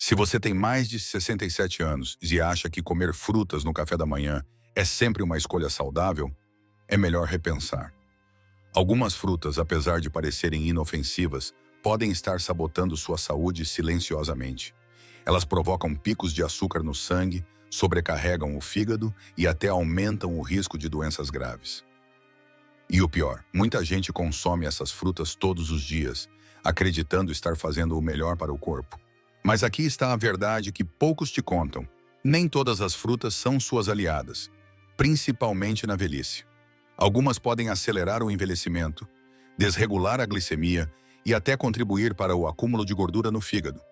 Se você tem mais de 67 anos e acha que comer frutas no café da manhã é sempre uma escolha saudável, é melhor repensar. Algumas frutas, apesar de parecerem inofensivas, podem estar sabotando sua saúde silenciosamente. Elas provocam picos de açúcar no sangue, sobrecarregam o fígado e até aumentam o risco de doenças graves. E o pior, muita gente consome essas frutas todos os dias, acreditando estar fazendo o melhor para o corpo. Mas aqui está a verdade que poucos te contam. Nem todas as frutas são suas aliadas, principalmente na velhice. Algumas podem acelerar o envelhecimento, desregular a glicemia e até contribuir para o acúmulo de gordura no fígado.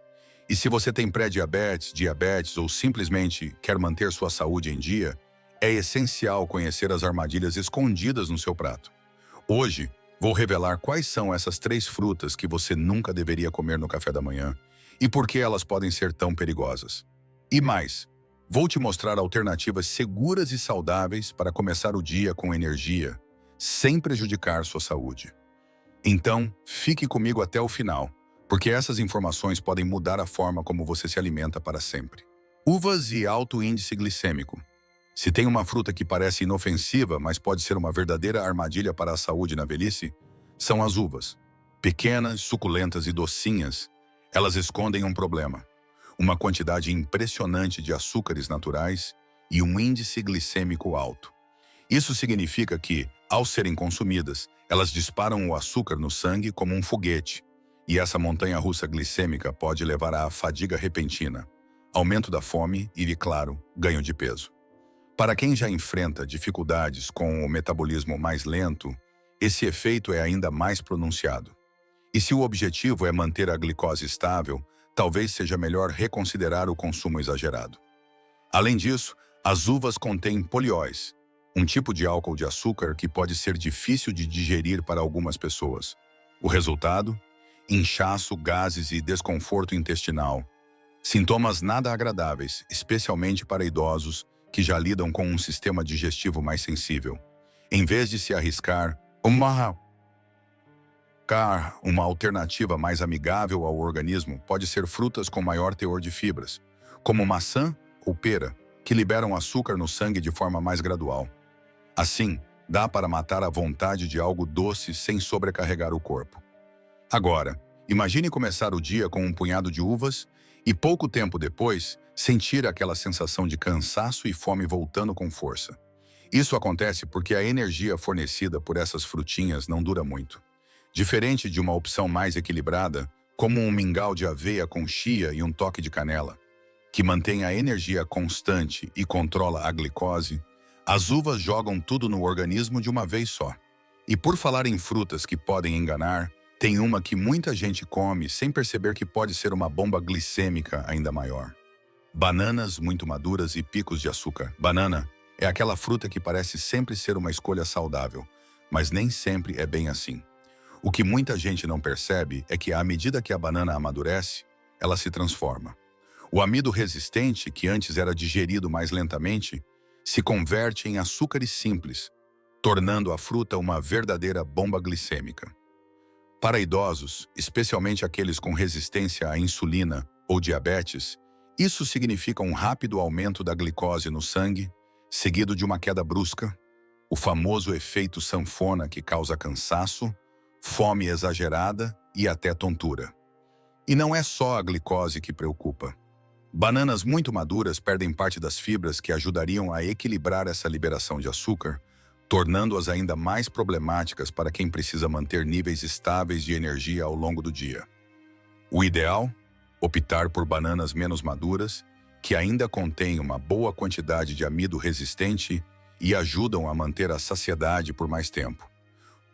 E se você tem pré-diabetes, diabetes ou simplesmente quer manter sua saúde em dia, é essencial conhecer as armadilhas escondidas no seu prato. Hoje, vou revelar quais são essas 3 frutas que você nunca deveria comer no café da manhã e por que elas podem ser tão perigosas. E mais, vou te mostrar alternativas seguras e saudáveis para começar o dia com energia, sem prejudicar sua saúde. Então, fique comigo até o final, porque essas informações podem mudar a forma como você se alimenta para sempre. Uvas e alto índice glicêmico. Se tem uma fruta que parece inofensiva, mas pode ser uma verdadeira armadilha para a saúde na velhice, são as uvas. Pequenas, suculentas e docinhas, elas escondem um problema: uma quantidade impressionante de açúcares naturais e um índice glicêmico alto. Isso significa que, ao serem consumidas, elas disparam o açúcar no sangue como um foguete, e essa montanha-russa glicêmica pode levar à fadiga repentina, aumento da fome e, claro, ganho de peso. Para quem já enfrenta dificuldades com o metabolismo mais lento, esse efeito é ainda mais pronunciado. E se o objetivo é manter a glicose estável, talvez seja melhor reconsiderar o consumo exagerado. Além disso, as uvas contêm polióis, um tipo de álcool de açúcar que pode ser difícil de digerir para algumas pessoas. O resultado? Inchaço, gases e desconforto intestinal. Sintomas nada agradáveis, especialmente para idosos que já lidam com um sistema digestivo mais sensível. Em vez de se arriscar, uma alternativa mais amigável ao organismo pode ser frutas com maior teor de fibras, como maçã ou pera, que liberam açúcar no sangue de forma mais gradual. Assim, dá para matar a vontade de algo doce sem sobrecarregar o corpo. Agora, imagine começar o dia com um punhado de uvas e pouco tempo depois, sentir aquela sensação de cansaço e fome voltando com força. Isso acontece porque a energia fornecida por essas frutinhas não dura muito. Diferente de uma opção mais equilibrada, como um mingau de aveia com chia e um toque de canela, que mantém a energia constante e controla a glicose, as uvas jogam tudo no organismo de uma vez só. E por falar em frutas que podem enganar, tem uma que muita gente come sem perceber que pode ser uma bomba glicêmica ainda maior. Bananas muito maduras e picos de açúcar. Banana é aquela fruta que parece sempre ser uma escolha saudável, mas nem sempre é bem assim. O que muita gente não percebe é que, à medida que a banana amadurece, ela se transforma. O amido resistente, que antes era digerido mais lentamente, se converte em açúcares simples, tornando a fruta uma verdadeira bomba glicêmica. Para idosos, especialmente aqueles com resistência à insulina ou diabetes, isso significa um rápido aumento da glicose no sangue, seguido de uma queda brusca, o famoso efeito sanfona que causa cansaço, fome exagerada e até tontura. E não é só a glicose que preocupa. Bananas muito maduras perdem parte das fibras que ajudariam a equilibrar essa liberação de açúcar, tornando-as ainda mais problemáticas para quem precisa manter níveis estáveis de energia ao longo do dia. O ideal? Optar por bananas menos maduras, que ainda contêm uma boa quantidade de amido resistente e ajudam a manter a saciedade por mais tempo.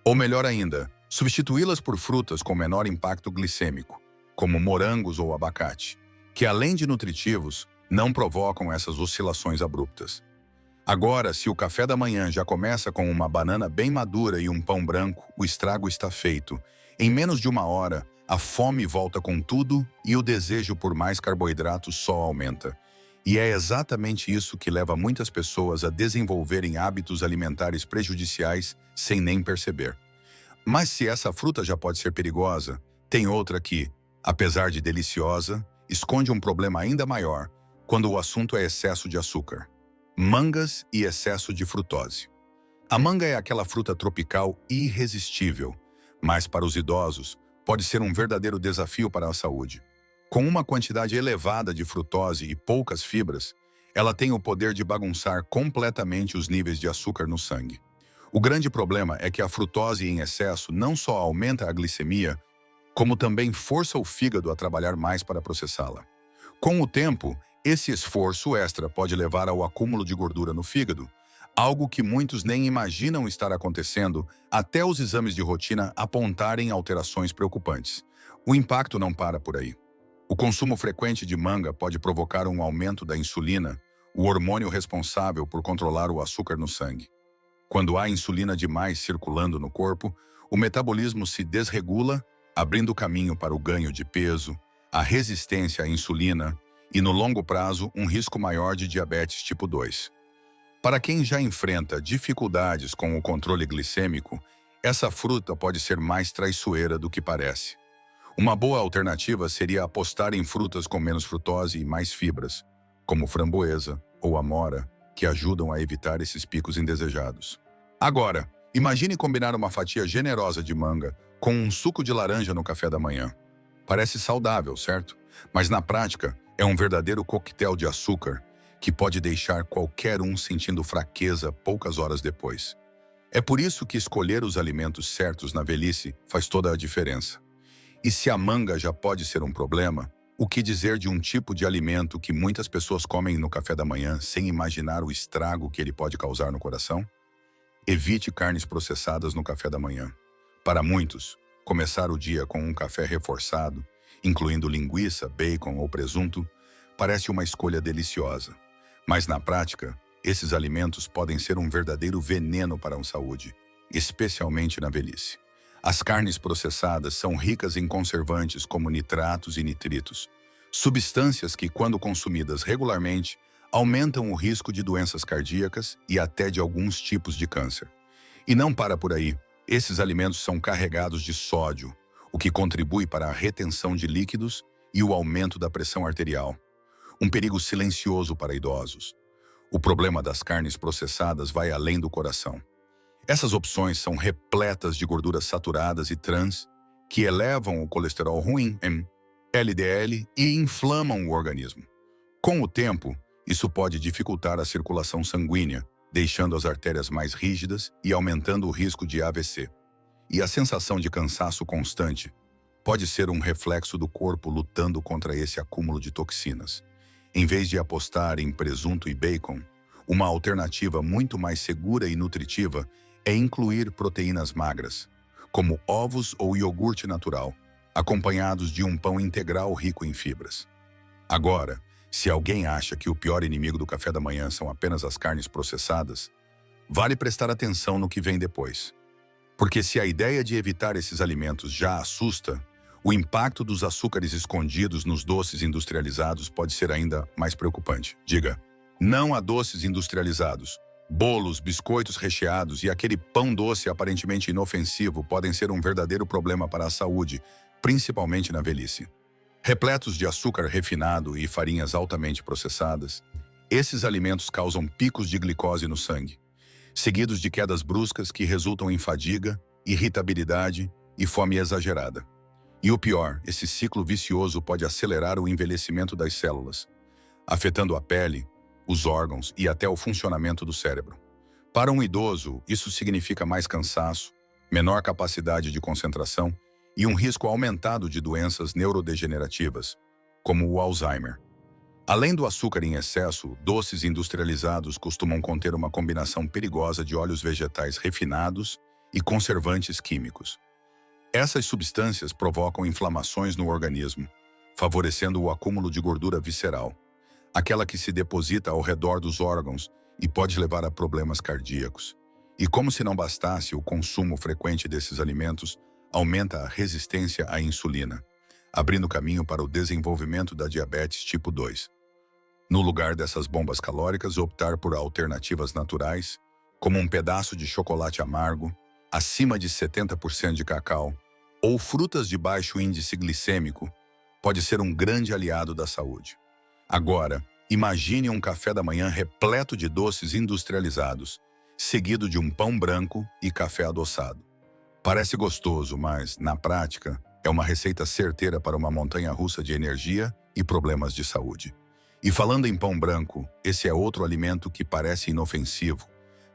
Ou melhor ainda, substituí-las por frutas com menor impacto glicêmico, como morangos ou abacate, que além de nutritivos, não provocam essas oscilações abruptas. Agora, se o café da manhã já começa com uma banana bem madura e um pão branco, o estrago está feito. Em menos de uma hora, a fome volta com tudo e o desejo por mais carboidratos só aumenta. E é exatamente isso que leva muitas pessoas a desenvolverem hábitos alimentares prejudiciais sem nem perceber. Mas se essa fruta já pode ser perigosa, tem outra que, apesar de deliciosa, esconde um problema ainda maior quando o assunto é excesso de açúcar. Mangas e excesso de frutose. A manga é aquela fruta tropical irresistível, mas para os idosos pode ser um verdadeiro desafio para a saúde. Com uma quantidade elevada de frutose e poucas fibras, ela tem o poder de bagunçar completamente os níveis de açúcar no sangue. O grande problema é que a frutose em excesso não só aumenta a glicemia, como também força o fígado a trabalhar mais para processá-la. Com o tempo, esse esforço extra pode levar ao acúmulo de gordura no fígado, algo que muitos nem imaginam estar acontecendo até os exames de rotina apontarem alterações preocupantes. O impacto não para por aí. O consumo frequente de manga pode provocar um aumento da insulina, o hormônio responsável por controlar o açúcar no sangue. Quando há insulina demais circulando no corpo, o metabolismo se desregula, abrindo caminho para o ganho de peso, a resistência à insulina e, no longo prazo, um risco maior de diabetes tipo 2. Para quem já enfrenta dificuldades com o controle glicêmico, essa fruta pode ser mais traiçoeira do que parece. Uma boa alternativa seria apostar em frutas com menos frutose e mais fibras, como framboesa ou amora, que ajudam a evitar esses picos indesejados. Agora, imagine combinar uma fatia generosa de manga com um suco de laranja no café da manhã. Parece saudável, certo? Mas na prática, é um verdadeiro coquetel de açúcar que pode deixar qualquer um sentindo fraqueza poucas horas depois. É por isso que escolher os alimentos certos na velhice faz toda a diferença. E se a manga já pode ser um problema, o que dizer de um tipo de alimento que muitas pessoas comem no café da manhã sem imaginar o estrago que ele pode causar no coração? Evite carnes processadas no café da manhã. Para muitos, começar o dia com um café reforçado, incluindo linguiça, bacon ou presunto, parece uma escolha deliciosa. Mas na prática, esses alimentos podem ser um verdadeiro veneno para a saúde, especialmente na velhice. As carnes processadas são ricas em conservantes como nitratos e nitritos, substâncias que, quando consumidas regularmente, aumentam o risco de doenças cardíacas e até de alguns tipos de câncer. E não para por aí. Esses alimentos são carregados de sódio, o que contribui para a retenção de líquidos e o aumento da pressão arterial. Um perigo silencioso para idosos. O problema das carnes processadas vai além do coração. Essas opções são repletas de gorduras saturadas e trans, que elevam o colesterol ruim, LDL, e inflamam o organismo. Com o tempo, isso pode dificultar a circulação sanguínea, deixando as artérias mais rígidas e aumentando o risco de AVC. E a sensação de cansaço constante pode ser um reflexo do corpo lutando contra esse acúmulo de toxinas. Em vez de apostar em presunto e bacon, uma alternativa muito mais segura e nutritiva é incluir proteínas magras, como ovos ou iogurte natural, acompanhados de um pão integral rico em fibras. Agora, se alguém acha que o pior inimigo do café da manhã são apenas as carnes processadas, vale prestar atenção no que vem depois. Porque se a ideia de evitar esses alimentos já assusta, o impacto dos açúcares escondidos nos doces industrializados pode ser ainda mais preocupante. Diga, não a doces industrializados. Bolos, biscoitos recheados e aquele pão doce aparentemente inofensivo podem ser um verdadeiro problema para a saúde, principalmente na velhice. Repletos de açúcar refinado e farinhas altamente processadas, esses alimentos causam picos de glicose no sangue, seguidos de quedas bruscas que resultam em fadiga, irritabilidade e fome exagerada. E o pior, esse ciclo vicioso pode acelerar o envelhecimento das células, afetando a pele, os órgãos e até o funcionamento do cérebro. Para um idoso, isso significa mais cansaço, menor capacidade de concentração e um risco aumentado de doenças neurodegenerativas, como o Alzheimer. Além do açúcar em excesso, doces industrializados costumam conter uma combinação perigosa de óleos vegetais refinados e conservantes químicos. Essas substâncias provocam inflamações no organismo, favorecendo o acúmulo de gordura visceral, aquela que se deposita ao redor dos órgãos e pode levar a problemas cardíacos. E como se não bastasse, o consumo frequente desses alimentos aumenta a resistência à insulina, abrindo caminho para o desenvolvimento da diabetes tipo 2. No lugar dessas bombas calóricas, optar por alternativas naturais, como um pedaço de chocolate amargo, acima de 70% de cacau, ou frutas de baixo índice glicêmico, pode ser um grande aliado da saúde. Agora, imagine um café da manhã repleto de doces industrializados, seguido de um pão branco e café adoçado. Parece gostoso, mas, na prática, é uma receita certeira para uma montanha-russa de energia e problemas de saúde. E falando em pão branco, esse é outro alimento que parece inofensivo,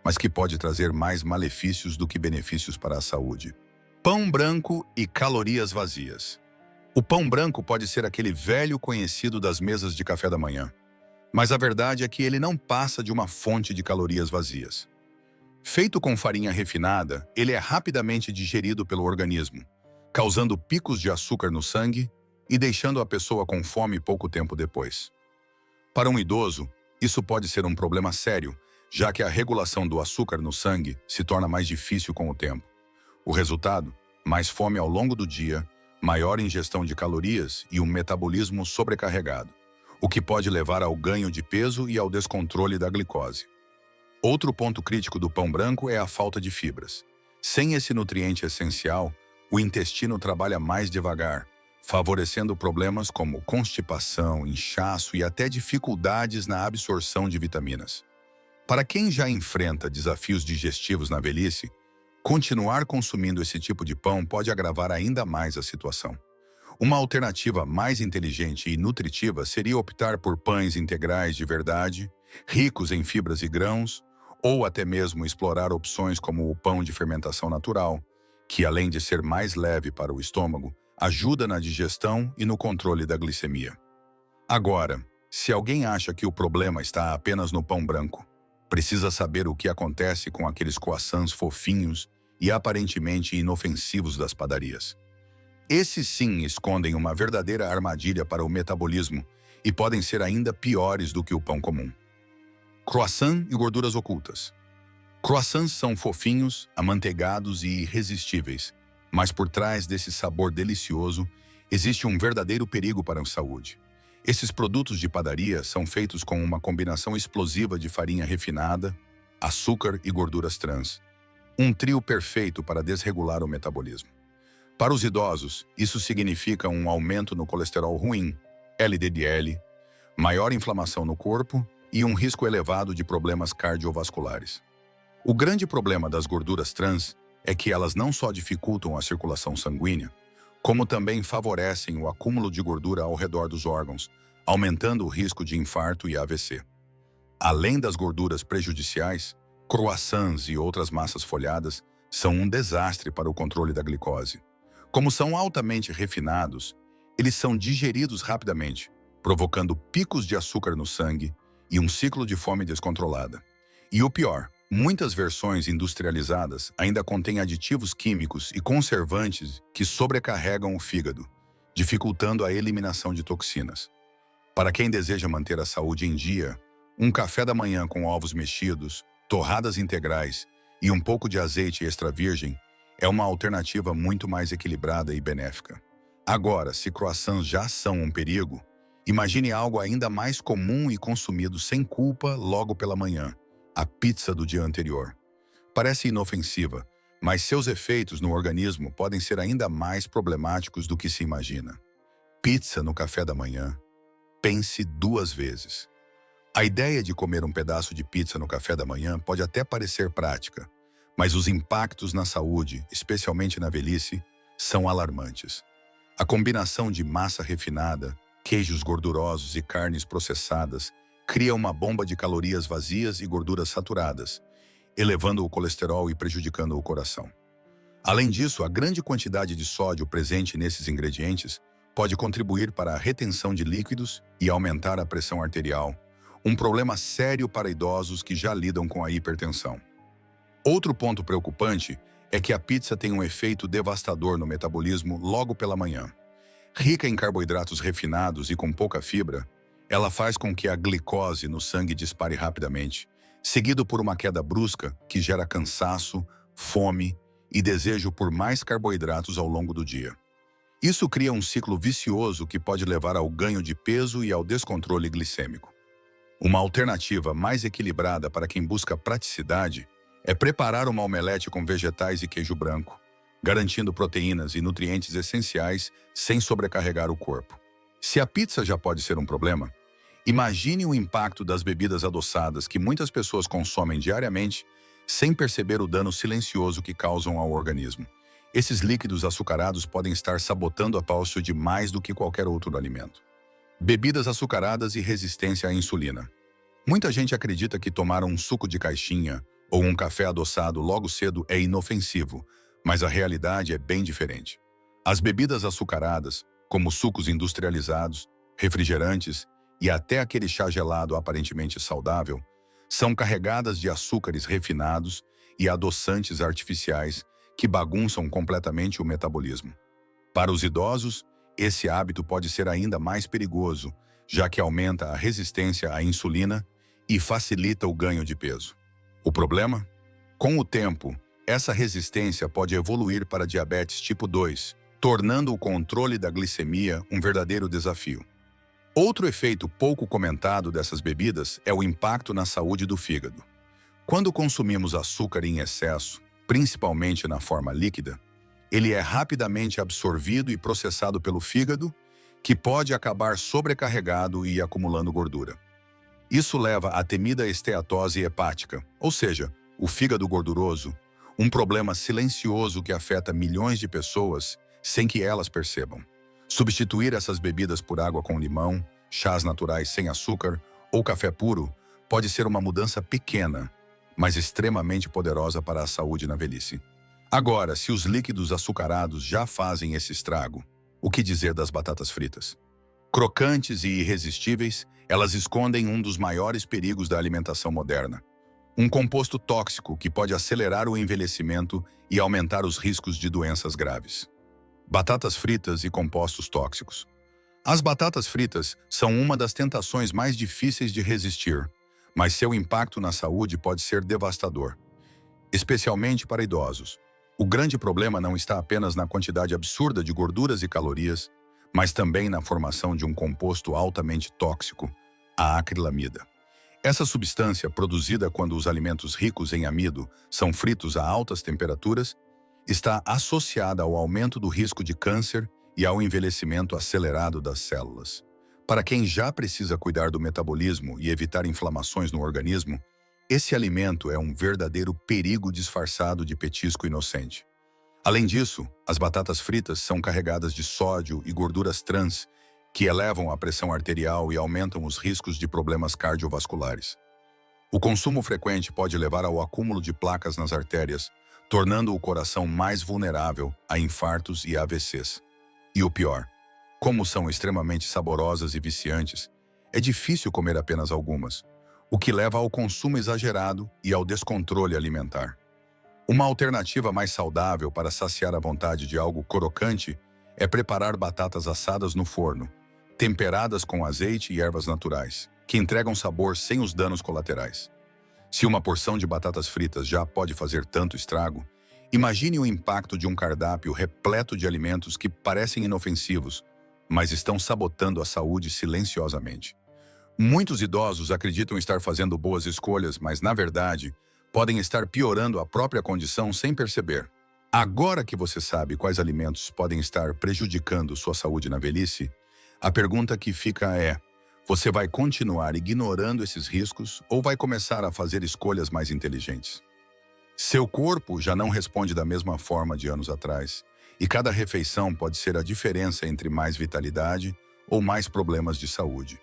mas que pode trazer mais malefícios do que benefícios para a saúde. Pão branco e calorias vazias. O pão branco pode ser aquele velho conhecido das mesas de café da manhã, mas a verdade é que ele não passa de uma fonte de calorias vazias. Feito com farinha refinada, ele é rapidamente digerido pelo organismo, causando picos de açúcar no sangue e deixando a pessoa com fome pouco tempo depois. Para um idoso, isso pode ser um problema sério, já que a regulação do açúcar no sangue se torna mais difícil com o tempo. O resultado? Mais fome ao longo do dia, maior ingestão de calorias e um metabolismo sobrecarregado, o que pode levar ao ganho de peso e ao descontrole da glicose. Outro ponto crítico do pão branco é a falta de fibras. Sem esse nutriente essencial, o intestino trabalha mais devagar, favorecendo problemas como constipação, inchaço e até dificuldades na absorção de vitaminas. Para quem já enfrenta desafios digestivos na velhice, continuar consumindo esse tipo de pão pode agravar ainda mais a situação. Uma alternativa mais inteligente e nutritiva seria optar por pães integrais de verdade, ricos em fibras e grãos, ou até mesmo explorar opções como o pão de fermentação natural, que além de ser mais leve para o estômago, ajuda na digestão e no controle da glicemia. Agora, se alguém acha que o problema está apenas no pão branco, precisa saber o que acontece com aqueles croissants fofinhos e aparentemente inofensivos das padarias. Esses sim escondem uma verdadeira armadilha para o metabolismo e podem ser ainda piores do que o pão comum. Croissant e gorduras ocultas. Croissants são fofinhos, amanteigados e irresistíveis, mas por trás desse sabor delicioso existe um verdadeiro perigo para a saúde. Esses produtos de padaria são feitos com uma combinação explosiva de farinha refinada, açúcar e gorduras trans. Um trio perfeito para desregular o metabolismo. Para os idosos, isso significa um aumento no colesterol ruim, LDL, maior inflamação no corpo e um risco elevado de problemas cardiovasculares. O grande problema das gorduras trans é que elas não só dificultam a circulação sanguínea, como também favorecem o acúmulo de gordura ao redor dos órgãos, aumentando o risco de infarto e AVC. Além das gorduras prejudiciais, croissants e outras massas folhadas são um desastre para o controle da glicose. Como são altamente refinados, eles são digeridos rapidamente, provocando picos de açúcar no sangue e um ciclo de fome descontrolada. E o pior, muitas versões industrializadas ainda contêm aditivos químicos e conservantes que sobrecarregam o fígado, dificultando a eliminação de toxinas. Para quem deseja manter a saúde em dia, um café da manhã com ovos mexidos, torradas integrais e um pouco de azeite extra virgem é uma alternativa muito mais equilibrada e benéfica. Agora, se croissants já são um perigo, imagine algo ainda mais comum e consumido sem culpa logo pela manhã, a pizza do dia anterior. Parece inofensiva, mas seus efeitos no organismo podem ser ainda mais problemáticos do que se imagina. Pizza no café da manhã? Pense duas vezes. A ideia de comer um pedaço de pizza no café da manhã pode até parecer prática, mas os impactos na saúde, especialmente na velhice, são alarmantes. A combinação de massa refinada, queijos gordurosos e carnes processadas cria uma bomba de calorias vazias e gorduras saturadas, elevando o colesterol e prejudicando o coração. Além disso, a grande quantidade de sódio presente nesses ingredientes pode contribuir para a retenção de líquidos e aumentar a pressão arterial, um problema sério para idosos que já lidam com a hipertensão. Outro ponto preocupante é que a pizza tem um efeito devastador no metabolismo logo pela manhã. Rica em carboidratos refinados e com pouca fibra, ela faz com que a glicose no sangue dispare rapidamente, seguido por uma queda brusca que gera cansaço, fome e desejo por mais carboidratos ao longo do dia. Isso cria um ciclo vicioso que pode levar ao ganho de peso e ao descontrole glicêmico. Uma alternativa mais equilibrada para quem busca praticidade é preparar uma omelete com vegetais e queijo branco, garantindo proteínas e nutrientes essenciais sem sobrecarregar o corpo. Se a pizza já pode ser um problema, imagine o impacto das bebidas adoçadas que muitas pessoas consomem diariamente sem perceber o dano silencioso que causam ao organismo. Esses líquidos açucarados podem estar sabotando a saúde mais do que qualquer outro alimento. Bebidas açucaradas e resistência à insulina. Muita gente acredita que tomar um suco de caixinha ou um café adoçado logo cedo é inofensivo, mas a realidade é bem diferente. As bebidas açucaradas, como sucos industrializados, refrigerantes e até aquele chá gelado aparentemente saudável, são carregadas de açúcares refinados e adoçantes artificiais que bagunçam completamente o metabolismo. Para os idosos, esse hábito pode ser ainda mais perigoso, já que aumenta a resistência à insulina e facilita o ganho de peso. O problema? Com o tempo, essa resistência pode evoluir para diabetes tipo 2, tornando o controle da glicemia um verdadeiro desafio. Outro efeito pouco comentado dessas bebidas é o impacto na saúde do fígado. Quando consumimos açúcar em excesso, principalmente na forma líquida, ele é rapidamente absorvido e processado pelo fígado, que pode acabar sobrecarregado e acumulando gordura. Isso leva à temida esteatose hepática, ou seja, o fígado gorduroso, um problema silencioso que afeta milhões de pessoas sem que elas percebam. Substituir essas bebidas por água com limão, chás naturais sem açúcar ou café puro pode ser uma mudança pequena, mas extremamente poderosa para a saúde na velhice. Agora, se os líquidos açucarados já fazem esse estrago, o que dizer das batatas fritas? Crocantes e irresistíveis, elas escondem um dos maiores perigos da alimentação moderna. Um composto tóxico que pode acelerar o envelhecimento e aumentar os riscos de doenças graves. Batatas fritas e compostos tóxicos. As batatas fritas são uma das tentações mais difíceis de resistir, mas seu impacto na saúde pode ser devastador, especialmente para idosos. O grande problema não está apenas na quantidade absurda de gorduras e calorias, mas também na formação de um composto altamente tóxico, a acrilamida. Essa substância, produzida quando os alimentos ricos em amido são fritos a altas temperaturas, está associada ao aumento do risco de câncer e ao envelhecimento acelerado das células. Para quem já precisa cuidar do metabolismo e evitar inflamações no organismo, esse alimento é um verdadeiro perigo disfarçado de petisco inocente. Além disso, as batatas fritas são carregadas de sódio e gorduras trans, que elevam a pressão arterial e aumentam os riscos de problemas cardiovasculares. O consumo frequente pode levar ao acúmulo de placas nas artérias, tornando o coração mais vulnerável a infartos e AVCs. E o pior, como são extremamente saborosas e viciantes, é difícil comer apenas algumas, o que leva ao consumo exagerado e ao descontrole alimentar. Uma alternativa mais saudável para saciar a vontade de algo crocante é preparar batatas assadas no forno, temperadas com azeite e ervas naturais, que entregam sabor sem os danos colaterais. Se uma porção de batatas fritas já pode fazer tanto estrago, imagine o impacto de um cardápio repleto de alimentos que parecem inofensivos, mas estão sabotando a saúde silenciosamente. Muitos idosos acreditam estar fazendo boas escolhas, mas, na verdade, podem estar piorando a própria condição sem perceber. Agora que você sabe quais alimentos podem estar prejudicando sua saúde na velhice, a pergunta que fica é: você vai continuar ignorando esses riscos ou vai começar a fazer escolhas mais inteligentes? Seu corpo já não responde da mesma forma de anos atrás, e cada refeição pode ser a diferença entre mais vitalidade ou mais problemas de saúde.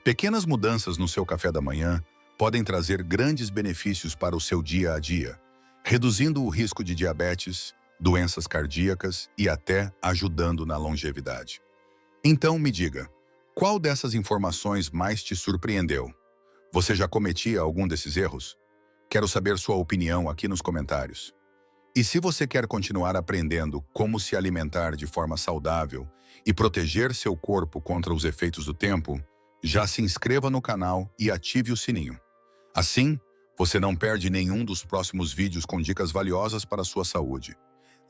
Pequenas mudanças no seu café da manhã podem trazer grandes benefícios para o seu dia a dia, reduzindo o risco de diabetes, doenças cardíacas e até ajudando na longevidade. Então me diga, qual dessas informações mais te surpreendeu? Você já cometia algum desses erros? Quero saber sua opinião aqui nos comentários. E se você quer continuar aprendendo como se alimentar de forma saudável e proteger seu corpo contra os efeitos do tempo, já se inscreva no canal e ative o sininho. Assim, você não perde nenhum dos próximos vídeos com dicas valiosas para a sua saúde.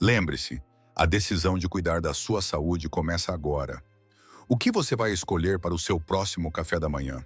Lembre-se, a decisão de cuidar da sua saúde começa agora. O que você vai escolher para o seu próximo café da manhã?